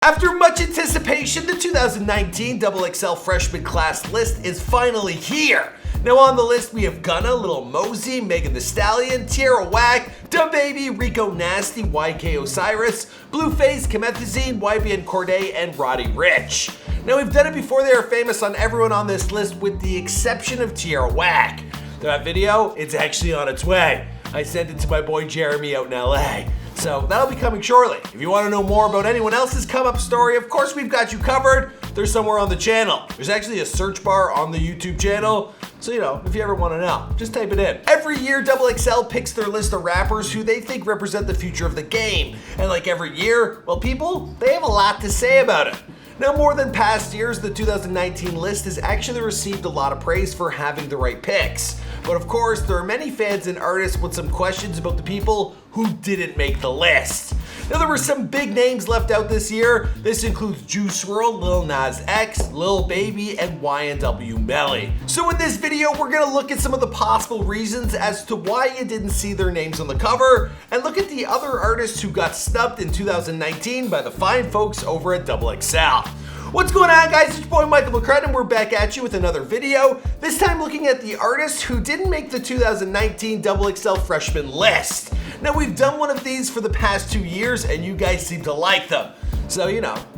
After much anticipation, the 2019 XXL Freshman Class list is finally here. Now on the list we have Gunna, Lil Mosey, Thee Stallion, Tierra Whack, DaBaby, Rico Nasty, Osiris, Blueface, Comethazine, YBN Cordae, and Roddy Rich. Now we've done it before. They are famous on everyone on this list with the exception of Tierra Whack. That video, it's actually on its way. I sent it to my boy Jeremy out in LA. So that'll be coming shortly. If you want to know more about anyone else's come-up story, of course we've got you covered. They're somewhere on the channel. There's actually a search bar on the YouTube channel. So, if you ever want to know, just type it in. Every year, XXL picks their list of rappers who they think represent the future of the game. And like every year, well, people, they have a lot to say about it. Now, more than past years, the 2019 list has actually received a lot of praise for having the right picks. But of course, there are many fans and artists with some questions about the people who didn't make the list. Now, there were some big names left out this year. This includes Juice Wrld, Lil Nas X, Lil Baby, and YNW Melly. So in this video, we're gonna look at some of the possible reasons as to why you didn't see their names on the cover, and look at the other artists who got snubbed in 2019 by the fine folks over at XXL. What's going on, guys? It's your boy Michael McCrud, and we're back at you with another video. This time looking at the artists who didn't make the 2019 XXL Freshman list. Now, we've done one of these for the past 2 years, and you guys seem to like them. So,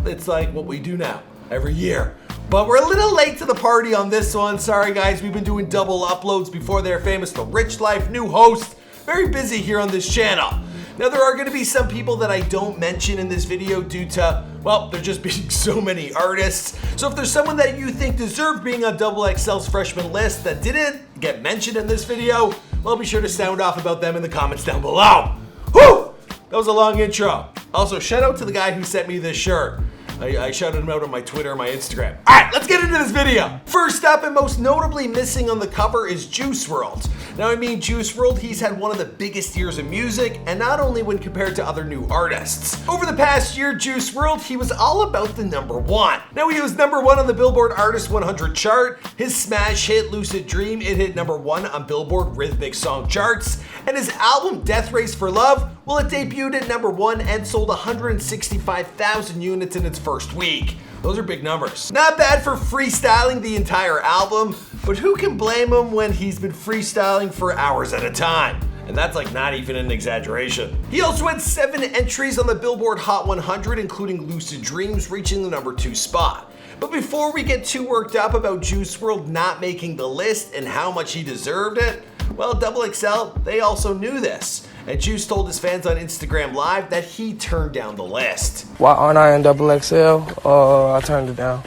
it's like what we do now, every year. But we're a little late to the party on this one. Sorry, guys, we've been doing double uploads before they're famous. The Rich Life, new host, very busy here on this channel. Now, there are going to be some people that I don't mention in this video due to, well, there just being so many artists. So if there's someone that you think deserved being on XXL's freshman list that didn't get mentioned in this video, well, be sure to sound off about them in the comments down below. Whew! That was a long intro. Also, shout out to the guy who sent me this shirt. I shouted him out on my Twitter and my Instagram. Alright, let's get into this video. First up, and most notably missing on the cover, is Juice Wrld. Now, Juice Wrld, he's had one of the biggest years of music, and not only when compared to other new artists. Over the past year, Juice Wrld, he was all about the #1. Now, he was #1 on the Billboard Artist 100 chart. His smash hit, Lucid Dream, it hit #1 on Billboard Rhythmic Song charts. And his album, Death Race for Love, well, it debuted at #1 and sold 165,000 units in its first week. Those are big numbers. Not bad for freestyling the entire album, but who can blame him when he's been freestyling for hours at a time? And that's like not even an exaggeration. He also had 7 entries on the Billboard Hot 100, including Lucid Dreams reaching the #2 spot. But before we get too worked up about Juice Wrld not making the list and how much he deserved it, well, XXL, they also knew this. And Juice told his fans on Instagram Live that he turned down the list. Why aren't I in XXL? I turned it down.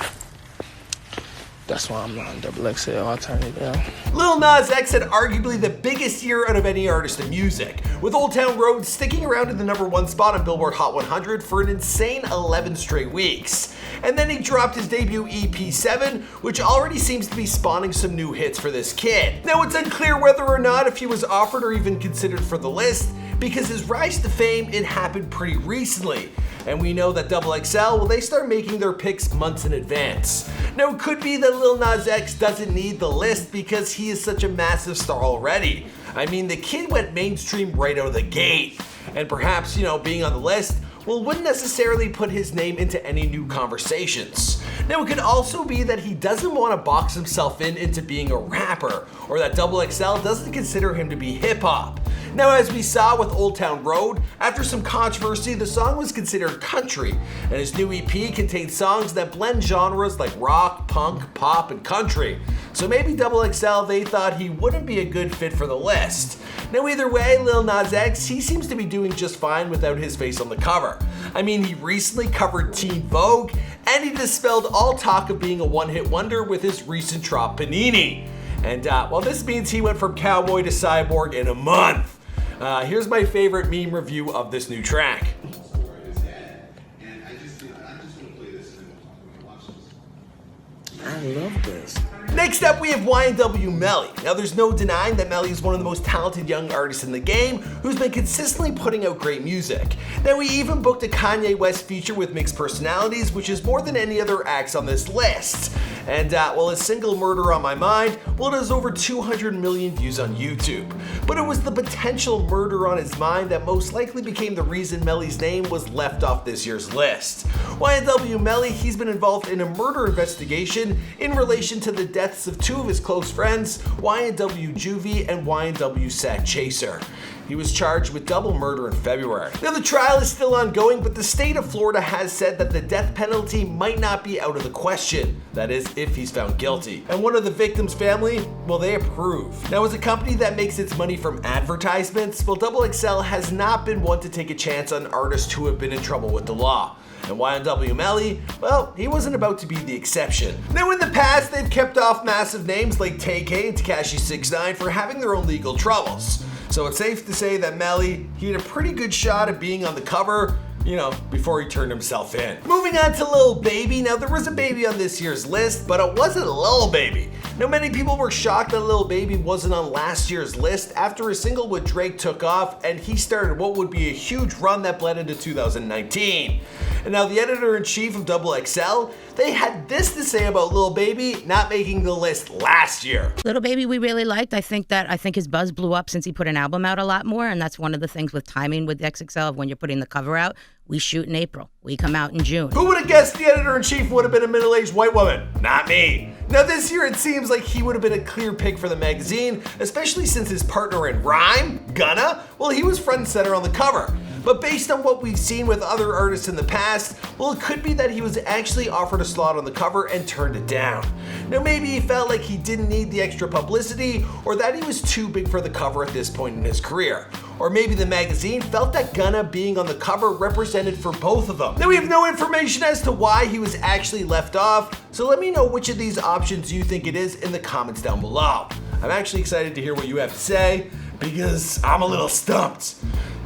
That's why I'm not in XXL, I turned it down. Lil Nas X had arguably the biggest year out of any artist in music, with Old Town Road sticking around in the #1 spot on Billboard Hot 100 for an insane 11 straight weeks. And then he dropped his debut EP 7, which already seems to be spawning some new hits for this kid. Now, it's unclear whether or not if he was offered or even considered for the list, because his rise to fame, it happened pretty recently. And we know that XXL, well, they start making their picks months in advance. Now, it could be that Lil Nas X doesn't need the list because he is such a massive star already. The kid went mainstream right out of the gate. And perhaps, being on the list, well, wouldn't necessarily put his name into any new conversations. Now, it could also be that he doesn't want to box himself into being a rapper, or that XXL doesn't consider him to be hip-hop. Now, as we saw with Old Town Road, after some controversy, the song was considered country, and his new EP contains songs that blend genres like rock, punk, pop, and country. So maybe XXL, they thought he wouldn't be a good fit for the list. Now, either way, Lil Nas X, he seems to be doing just fine without his face on the cover. He recently covered Teen Vogue, and he dispelled all talk of being a one-hit wonder with his recent drop Panini. And well, this means he went from cowboy to cyborg in a month. Here's my favorite meme review of this new track. I love this. Next up, we have YNW Melly. Now, there's no denying that Melly is one of the most talented young artists in the game who's been consistently putting out great music. Now, we even booked a Kanye West feature with Mixed Personalities, which is more than any other acts on this list. And well, his single Murder on My Mind, well, it has over 200 million views on YouTube. But it was the potential murder on his mind that most likely became the reason Melly's name was left off this year's list. YNW Melly, he's been involved in a murder investigation in relation to the deaths of two of his close friends, YNW Juvie and YNW Sack Chaser. He was charged with double murder in February. Now, the trial is still ongoing, but the state of Florida has said that the death penalty might not be out of the question. That is, if he's found guilty. And one of the victim's family, well, they approve. Now, as a company that makes its money from advertisements, well, XXL has not been one to take a chance on artists who have been in trouble with the law. And YNW Melly, well, he wasn't about to be the exception. Now, in the past, they've kept off massive names like Tay-K and Tekashi 6ix9ine for having their own legal troubles. So it's safe to say that Melly, he had a pretty good shot at being on the cover, before he turned himself in. Moving on to Lil Baby. Now, there was a baby on this year's list, but it wasn't Lil Baby. Now, many people were shocked that Lil Baby wasn't on last year's list after his single with Drake took off and he started what would be a huge run that bled into 2019. And now the editor-in-chief of XXL, they had this to say about Lil Baby not making the list last year. Lil Baby we really liked. I think his buzz blew up since he put an album out a lot more, and that's one of the things with timing with XXL of when you're putting the cover out. We shoot in April. We come out in June. Who would have guessed the editor-in-chief would have been a middle-aged white woman? Not me. Now, this year it seems like he would have been a clear pick for the magazine, especially since his partner in rhyme, Gunna, well, he was front and center on the cover. But based on what we've seen with other artists in the past, well, it could be that he was actually offered a slot on the cover and turned it down. Now, maybe he felt like he didn't need the extra publicity, or that he was too big for the cover at this point in his career. Or maybe the magazine felt that Gunna being on the cover represented for both of them. Now, we have no information as to why he was actually left off, so let me know which of these options you think it is in the comments down below. I'm actually excited to hear what you have to say, because I'm a little stumped.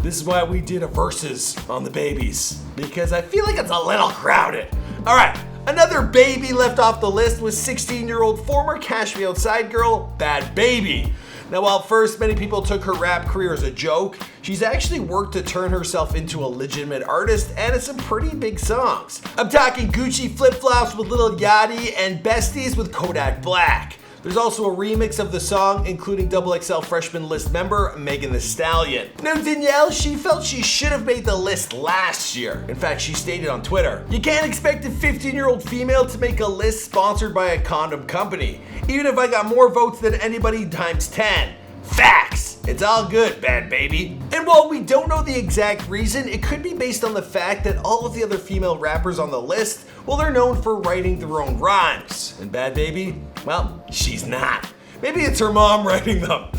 This is why we did a versus on the babies, because I feel like it's a little crowded. All right, another baby left off the list was 16-year-old former Cash Me Outside girl, Bad Baby. Now, while at first many people took her rap career as a joke, she's actually worked to turn herself into a legitimate artist and it's some pretty big songs. I'm talking Gucci Flip Flops with Lil Yachty and Besties with Kodak Black. There's also a remix of the song, including XXL Freshman List member Megan Thee Stallion. Now, Danielle, she felt she should have made the list last year. In fact, she stated on Twitter, "You can't expect a 15-year-old female to make a list sponsored by a condom company, even if I got more votes than anybody times 10. Facts. It's all good, Bad Baby." And while we don't know the exact reason, it could be based on the fact that all of the other female rappers on the list, well, they're known for writing their own rhymes. And Bad Baby, well, she's not. Maybe it's her mom writing them.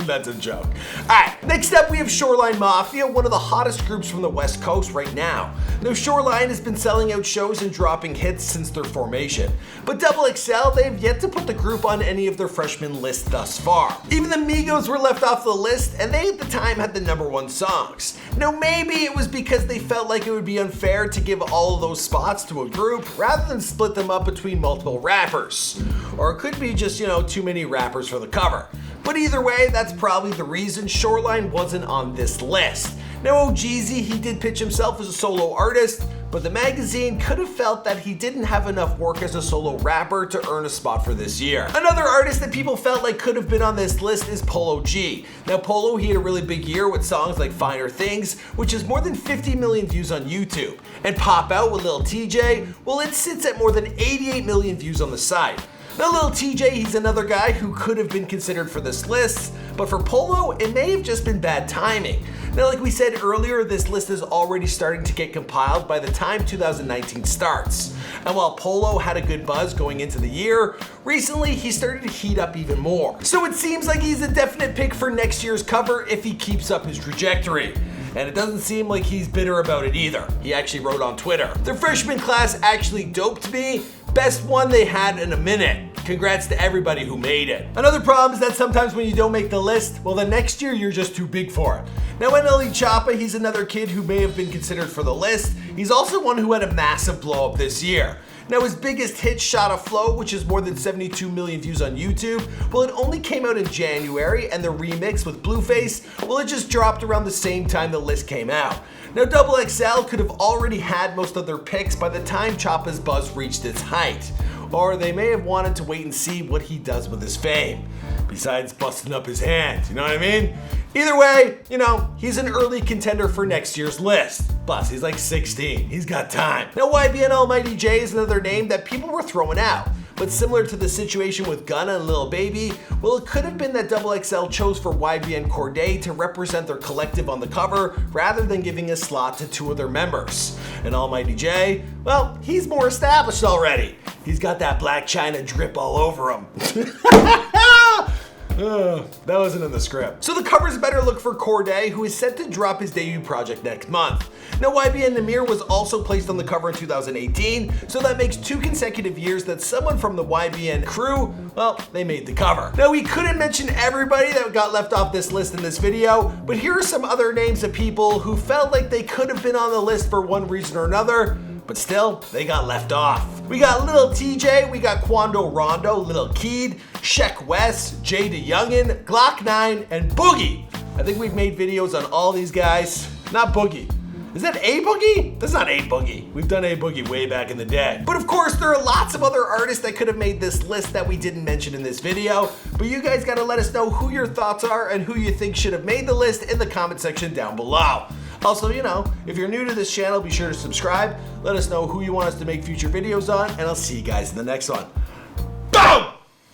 That's a joke. Alright, next up we have Shoreline Mafia, one of the hottest groups from the West Coast right now. Now, Shoreline has been selling out shows and dropping hits since their formation. But XXL, they have yet to put the group on any of their freshman lists thus far. Even the Migos were left off the list, and they at the time had the #1 songs. Now, maybe it was because they felt like it would be unfair to give all of those spots to a group rather than split them up between multiple rappers. Or it could be just, too many rappers for the cover. But either way, that's probably the reason Shoreline wasn't on this list. Now, Jeezy, he did pitch himself as a solo artist, but the magazine could have felt that he didn't have enough work as a solo rapper to earn a spot for this year. Another artist that people felt like could have been on this list is Polo G. Now, Polo, he had a really big year with songs like Finer Things, which has more than 50 million views on YouTube. And Pop Out with Lil TJ, well, it sits at more than 88 million views on the site. Now, Lil TJ, he's another guy who could have been considered for this list, but for Polo, it may have just been bad timing. Now, like we said earlier, this list is already starting to get compiled by the time 2019 starts. And while Polo had a good buzz going into the year, recently he started to heat up even more. So it seems like he's a definite pick for next year's cover if he keeps up his trajectory. And it doesn't seem like he's bitter about it either. He actually wrote on Twitter, "The freshman class actually doped me. Best one they had in a minute. Congrats to everybody who made it." Another problem is that sometimes when you don't make the list, well, the next year you're just too big for it. Now, NLE Choppa, he's another kid who may have been considered for the list. He's also one who had a massive blow up this year. Now, his biggest hit, Shot of Flow, which has more than 72 million views on YouTube, well, it only came out in January, and the remix with Blueface, well, it just dropped around the same time the list came out. Now, XXL could have already had most of their picks by the time Choppa's buzz reached its height. or they may have wanted to wait and see what he does with his fame, besides busting up his hands, you know what I mean? Either way, you know, he's an early contender for next year's list. Plus, he's like 16, he's got time. Now, YBN Almighty J is another name that people were throwing out. But similar to the situation with Gunna and Lil Baby, well, it could have been that XXL chose for YBN Cordae to represent their collective on the cover rather than giving a slot to two of their members. And Almighty J, well, he's more established already. He's got that Black China drip all over him. That wasn't in the script. So the cover's better look for Cordae, who is set to drop his debut project next month. Now, YBN Namir was also placed on the cover in 2018, so that makes 2 consecutive years that someone from the YBN crew, well, they made the cover. Now, we couldn't mention everybody that got left off this list in this video, but here are some other names of people who felt like they could have been on the list for one reason or another, but still, they got left off. We got Lil TJ, we got Quando Rondo, Lil Keed, Sheck West, Jay DeYoungin, Glock 9, and Boogie. I think we've made videos on all these guys. Not Boogie. Is that A Boogie? That's not A Boogie. We've done A Boogie way back in the day. But of course, there are lots of other artists that could have made this list that we didn't mention in this video. But you guys gotta let us know who your thoughts are and who you think should have made the list in the comment section down below. Also, you know, if you're new to this channel, be sure to subscribe. Let us know who you want us to make future videos on, and I'll see you guys in the next one.